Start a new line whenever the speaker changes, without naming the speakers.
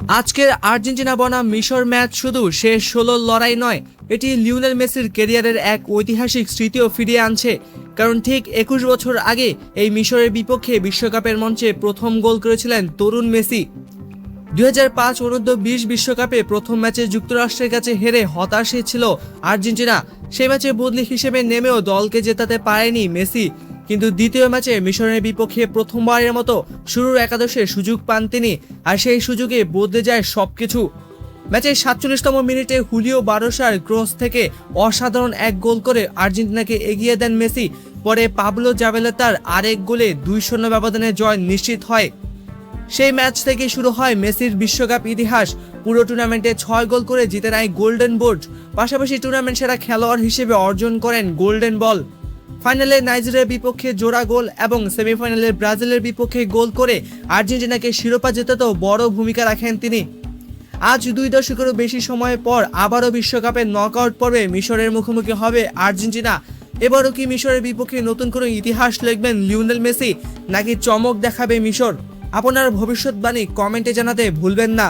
আজকের আর্জেন্টিনা বনাম মিশর ম্যাচ শুধু শেষ 16 লড়াই নয়, এটি লিওনেল মেসির ক্যারিয়ারের এক ঐতিহাসিক স্মৃতিও ফিরিয়ে আনছে। কারণ ঠিক 21 বছর আগে এই মিশরের বিপক্ষে বিশ্বকাপের মঞ্চে প্রথম গোল করেছিলেন তরুণ মেসি। 2005 অনূর্ধ্ব-20 বিশ্বকাপে প্রথম ম্যাচে যুক্তরাষ্ট্রের কাছে হেরে হতাশে ছিল আর্জেন্টিনা। সেই ম্যাচে বদলি হিসেবে নেমেও দলকে জেতাতে পারেনি মেসি, কিন্তু দ্বিতীয় ম্যাচে মিশরের বিপক্ষে প্রথমবারের মতো শুরুর একাদশে সুযোগ পান তিনি, আর সেই সুযোগে বদলে যায় সবকিছু। ম্যাচের 47তম মিনিটে হুলিও বারোসার ক্রস থেকে অসাধারণ এক গোল করে আর্জেন্টিনাকে এগিয়ে দেন মেসি। পরে পাবলো জাভেলেতার আরেক গোলে 2-0 ব্যবধানে জয় নিশ্চিত হয়। সেই ম্যাচ থেকে শুরু হয় মেসির বিশ্বকাপ ইতিহাস। পুরো টুর্নামেন্টে 6 গোল করে জিতে নেয় গোল্ডেন বুট, পাশাপাশি টুর্নামেন্ট সেরা খেলোয়াড় হিসেবে অর্জন করেন গোল্ডেন বল। ফাইনালে নাইজেরিয়ার বিপক্ষে জোড়া গোল এবং সেমিফাইনালে ব্রাজিলের বিপক্ষে গোল করে আর্জেন্টিনাকে শিরোপা জেতাতেও বড় ভূমিকা রাখেন তিনি। আজ 2 দশকেরও বেশি সময় পর আবারও বিশ্বকাপের নকআউট পর্বে মিশরের মুখোমুখি হবে আর্জেন্টিনা। এবারও কি মিশরের বিপক্ষে নতুন কোনো ইতিহাস লিখবেন লিওনেল মেসি, নাকি চমক দেখাবে মিশর? আপনার ভবিষ্যৎবাণী কমেন্টে জানাতে ভুলবেন না।